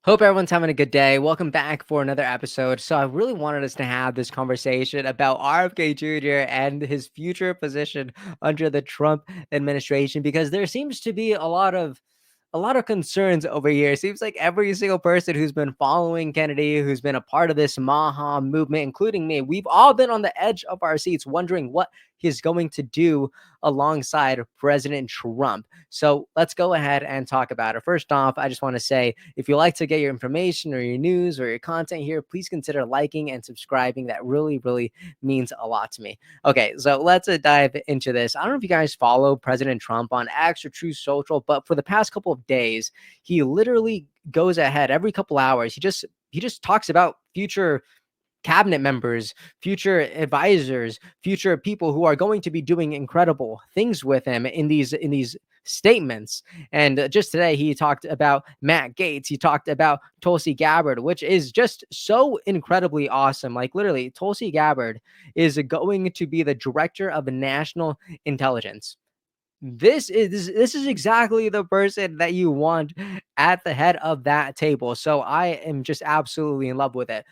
Hope everyone's having a good day. Welcome back for another episode. So, I really wanted us to have this conversation about RFK Jr. and his future position under the Trump administration because there seems to be a lot of concerns over here. It seems like every single person who's been following Kennedy, who's been a part of this Maha movement, including me, we've all been on the edge of our seats wondering what he's going to do alongside President Trump. So let's go ahead and talk about it. First off, I just want to say if you like to get your information or your news or your content here, please consider liking and subscribing. That really, really means a lot to me. Okay, so let's dive into this. I don't know if you guys follow President Trump on X or True Social, but for the past couple of days, he literally goes ahead every couple hours. He just talks about future cabinet members, future advisors, future people who are going to be doing incredible things with him in these statements. And just today, he talked about Matt Gaetz. He talked about Tulsi Gabbard, which is just so incredibly awesome. Like literally, Tulsi Gabbard is going to be the director of national intelligence. This is exactly the person that you want at the head of that table. So I am just absolutely in love with it.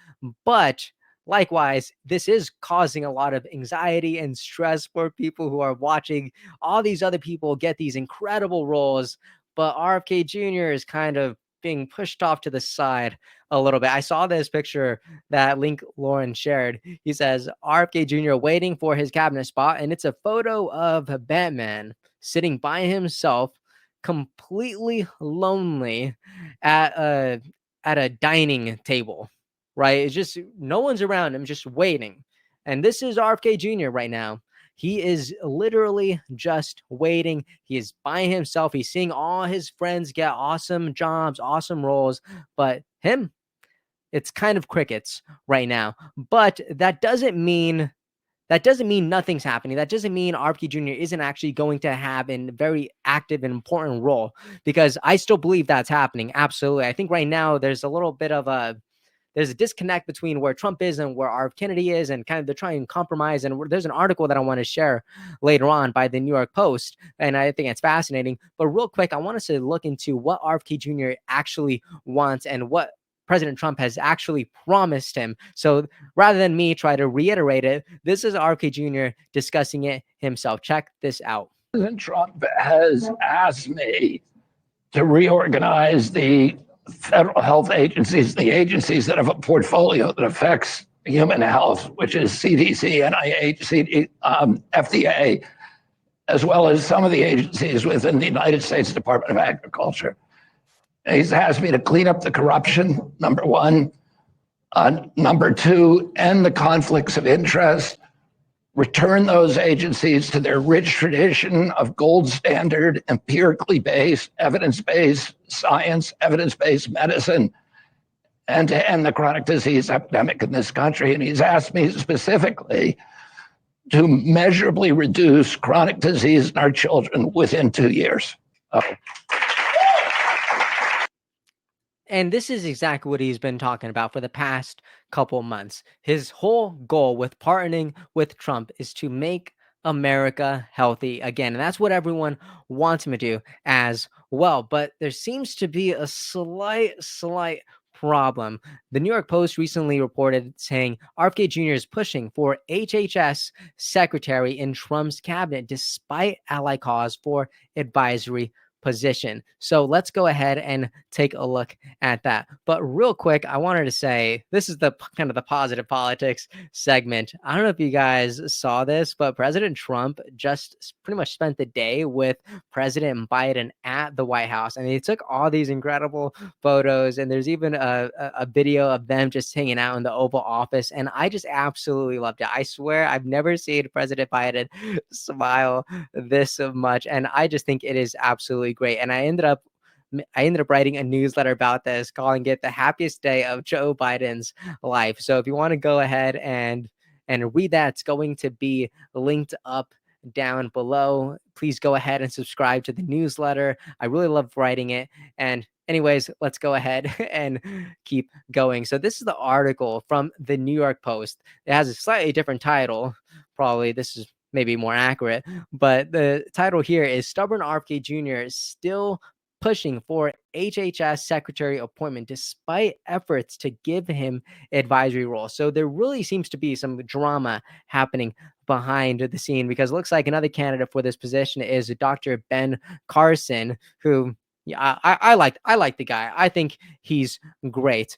But likewise, this is causing a lot of anxiety and stress for people who are watching all these other people get these incredible roles. But RFK Jr. is kind of being pushed off to the side a little bit. I saw this picture that Link Lauren shared. He says RFK Jr. waiting for his cabinet spot, and it's a photo of Batman sitting by himself, completely lonely at a dining table, right? It's just no one's around him, just waiting. And this is RFK Jr. right now. He is literally just waiting. He is by himself. He's seeing all his friends get awesome jobs, awesome roles, but him, it's kind of crickets right now. But that doesn't mean nothing's happening. That doesn't mean RFK Jr. isn't actually going to have a very active and important role because I still believe that's happening. Absolutely. I think right now there's a disconnect between where Trump is and where RF Kennedy is, and kind of they're trying to compromise. And there's an article that I want to share later on by the New York Post, and I think it's fascinating. But real quick, I want us to look into what RFK Jr. actually wants and what President Trump has actually promised him. So rather than me try to reiterate it, this is RFK Jr. discussing it himself. Check this out. President Trump has asked me to reorganize the federal health agencies, the agencies that have a portfolio that affects human health, which is CDC, NIH, FDA, as well as some of the agencies within the United States Department of Agriculture. He's asked me to clean up the corruption, number one. Number two, end the conflicts of interest, return those agencies to their rich tradition of gold standard, empirically based, evidence-based science, evidence-based medicine, and to end the chronic disease epidemic in this country. And he's asked me specifically to measurably reduce chronic disease in our children within 2 years. And this is exactly what he's been talking about for the past couple months. His whole goal with partnering with Trump is to make America healthy again. And that's what everyone wants him to do as well. But there seems to be a slight problem. The New York Post recently reported saying RFK Jr. is pushing for HHS secretary in Trump's cabinet despite ally calls for advisory position. So let's go ahead and take a look at that. But real quick, I wanted to say this is the kind of the positive politics segment. I don't know if you guys saw this, but President Trump just pretty much spent the day with President Biden at the White House, and he took all these incredible photos. And there's even a video of them just hanging out in the Oval Office, and I just absolutely loved it. I swear I've never seen President Biden smile this much, and I just think it is absolutely great. And I ended up writing a newsletter about this, calling it the happiest day of Joe Biden's life. So if you want to go ahead and read that, it's going to be linked up down below. Please go ahead and subscribe to the newsletter. I really love writing it. And anyways, let's go ahead and keep going. So this is the article from the New York Post. It has a slightly different title. Probably this is maybe more accurate, but the title here is Stubborn RFK Jr. Still pushing for HHS secretary appointment despite efforts to give him advisory roles. So there really seems to be some drama happening behind the scene, because it looks like another candidate for this position is Dr. Ben Carson, who, yeah, I like the guy. I think he's great,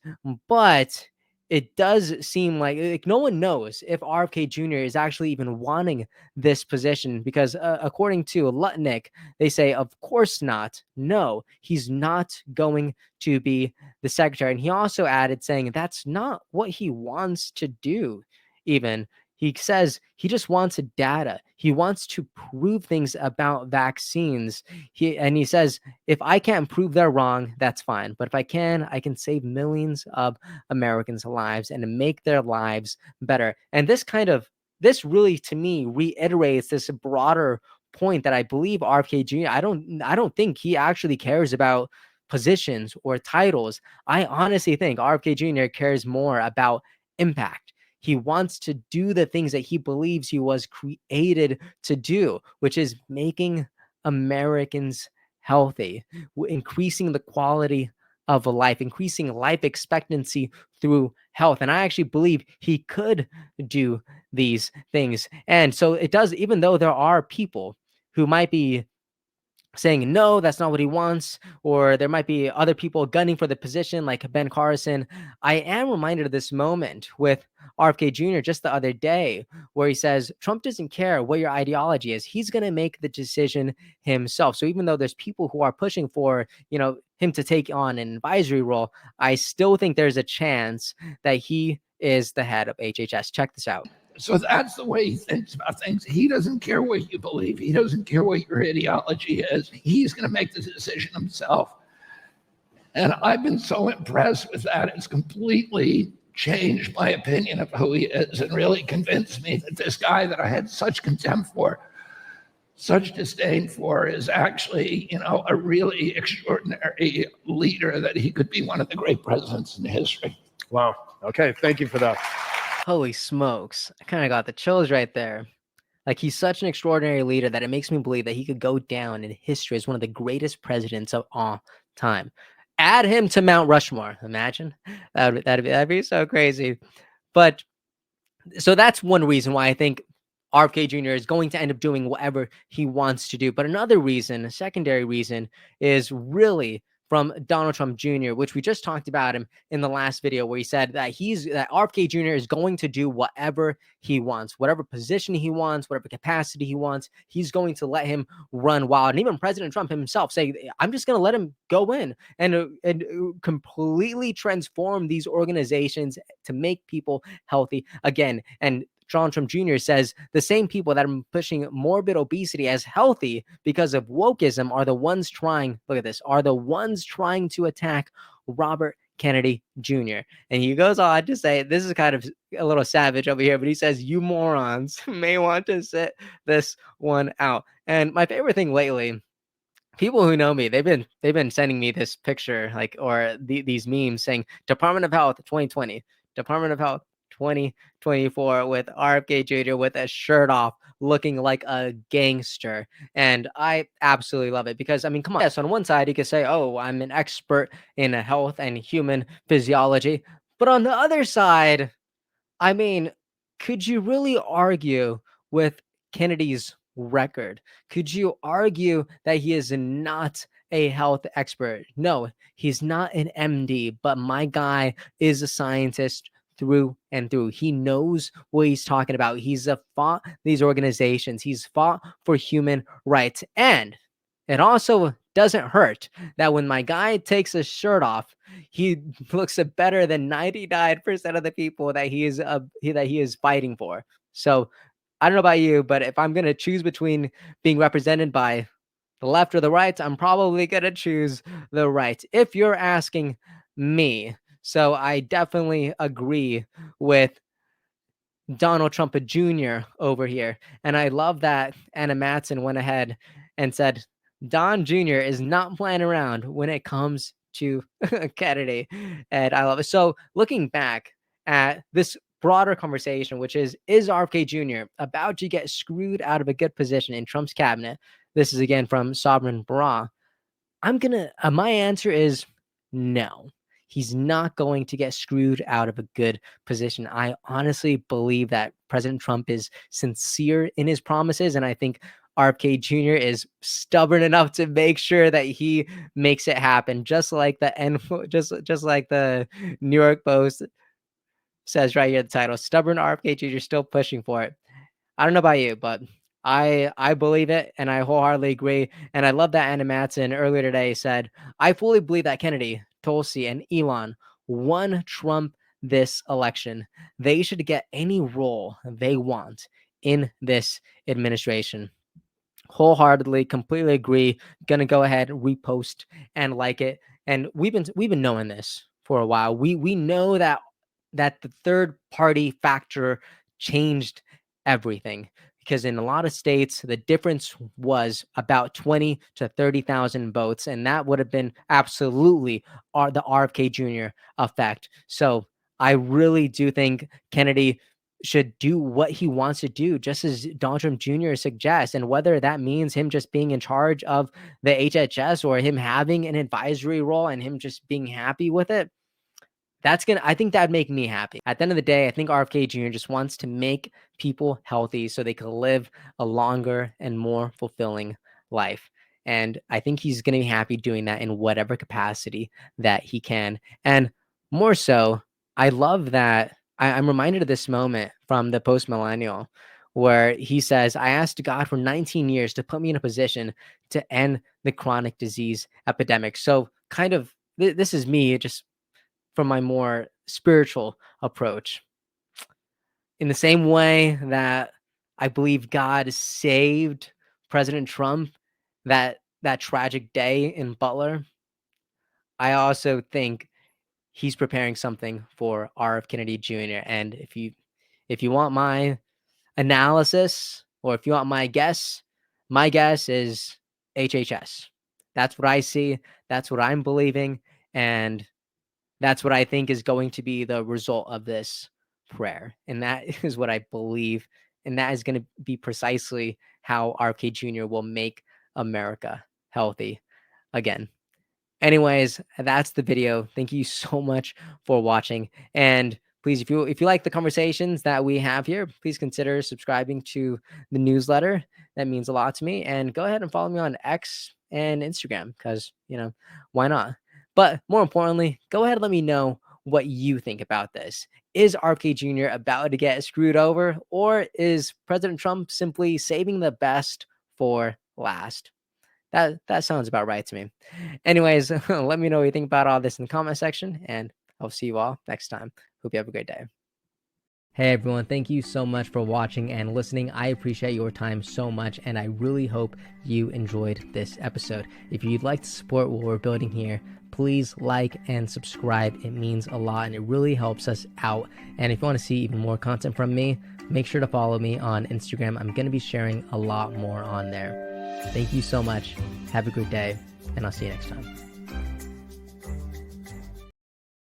but it does seem like no one knows if RFK Jr. is actually even wanting this position, because according to Lutnick, they say, of course not. No, he's not going to be the secretary. And he also added saying that's not what he wants to do, even. He says he just wants data. He wants to prove things about vaccines. He says, if I can't prove they're wrong, that's fine. But if I can save millions of Americans' lives and make their lives better. And this really, to me, reiterates this broader point that I believe RFK Jr. I don't think he actually cares about positions or titles. I honestly think RFK Jr. cares more about impact. He wants to do the things that he believes he was created to do, which is making Americans healthy, increasing the quality of life, increasing life expectancy through health. And I actually believe he could do these things. And so it does, even though there are people who might be saying no, that's not what he wants, or there might be other people gunning for the position like Ben Carson. I am reminded of this moment with RFK Jr. just the other day, where he says Trump doesn't care what your ideology is, he's going to make the decision himself. So even though there's people who are pushing for, him to take on an advisory role, I still think there's a chance that he is the head of HHS. Check this out. So that's the way he thinks about things. He doesn't care what you believe. He doesn't care what your ideology is. He's going to make the decision himself. And I've been so impressed with that. It's completely changed my opinion of who he is and really convinced me that this guy that I had such contempt for, such disdain for, is actually, a really extraordinary leader, that he could be one of the great presidents in history. Wow. Okay. Thank you for that. Holy smokes. I kind of got the chills right there. Like, he's such an extraordinary leader that it makes me believe that he could go down in history as one of the greatest presidents of all time. Add him to Mount Rushmore. Imagine. That'd be so crazy. But so that's one reason why I think RFK Jr. is going to end up doing whatever he wants to do. But another reason, a secondary reason, is really from Donald Trump Jr., which we just talked about him in the last video, where he said that RFK Jr. is going to do whatever he wants, whatever position he wants, whatever capacity he wants. He's going to let him run wild. And even President Trump himself say, I'm just going to let him go in and completely transform these organizations to make people healthy again. And Donald Trump Jr. says the same people that are pushing morbid obesity as healthy because of wokeism are the ones trying to attack Robert Kennedy Jr. And he goes on to say, this is kind of a little savage over here, but he says, you morons may want to sit this one out. And my favorite thing lately, people who know me, they've been sending me this picture, these memes saying Department of Health 2020, Department of Health 2024, with RFK Jr. with a shirt off, looking like a gangster. And I absolutely love it, because, I mean, come on. Yes, on one side, you could say, oh, I'm an expert in health and human physiology. But on the other side, I mean, could you really argue with Kennedy's record? Could you argue that he is not a health expert? No, he's not an MD, but my guy is a scientist through and through. He knows what he's talking about. He's fought these organizations. He's fought for human rights. And it also doesn't hurt that when my guy takes his shirt off, he looks better than 99% of the people that he is fighting for. So I don't know about you, but if I'm going to choose between being represented by the left or the right, I'm probably going to choose the right, if you're asking me. So I definitely agree with Donald Trump Jr. over here. And I love that Anna Mattson went ahead and said, Don Jr. is not playing around when it comes to Kennedy. And I love it. So looking back at this broader conversation, which is RFK Jr. about to get screwed out of a good position in Trump's cabinet? This is again from Sovereign Bra. my answer is no. He's not going to get screwed out of a good position. I honestly believe that President Trump is sincere in his promises, and I think RFK Jr. is stubborn enough to make sure that he makes it happen. Just like just like the New York Post says right here at the title, stubborn RFK Jr. still pushing for it. I don't know about you, but I believe it, and I wholeheartedly agree. And I love that Anna Matson earlier today said, "I fully believe that Kennedy, Tulsi, and Elon won Trump this election. They should get any role they want in this administration." Wholeheartedly, completely agree. Gonna go ahead, repost, and like it. And we've been knowing this for a while. We know that the third party factor changed everything, because in a lot of states the difference was about 20 to 30,000 votes, and that would have been absolutely the RFK Jr. effect. So I really do think Kennedy should do what he wants to do, just as Donald Trump Jr. suggests. And whether that means him just being in charge of the HHS or him having an advisory role and him just being happy with it, I think that'd make me happy. At the end of the day, I think RFK Jr. just wants to make people healthy so they can live a longer and more fulfilling life. And I think he's going to be happy doing that in whatever capacity that he can. And more so, I love that I'm reminded of this moment from the post millennial where he says, "I asked God for 19 years to put me in a position to end the chronic disease epidemic." So kind of this is me just from my more spiritual approach. In the same way that I believe God saved President Trump that tragic day in Butler, I also think he's preparing something for R.F. Kennedy Jr. And if you want my analysis, or if you want my guess is HHS. That's what I see. That's what I'm believing. And that's what I think is going to be the result of this prayer. And that is what I believe. And that is going to be precisely how RFK Jr. will make America healthy again. Anyways, that's the video. Thank you so much for watching. And please, if you like the conversations that we have here, please consider subscribing to the newsletter. That means a lot to me. And go ahead and follow me on X and Instagram, because, why not? But more importantly, go ahead and let me know what you think about this. Is RFK Jr. about to get screwed over, or is President Trump simply saving the best for last? That sounds about right to me. Anyways, let me know what you think about all this in the comment section, and I'll see you all next time. Hope you have a great day. Hey everyone, thank you so much for watching and listening. I appreciate your time so much, and I really hope you enjoyed this episode. If you'd like to support what we're building here, please like and subscribe. It means a lot and it really helps us out. And if you want to see even more content from me, make sure to follow me on Instagram. I'm going to be sharing a lot more on there. Thank you so much. Have a great day, and I'll see you next time.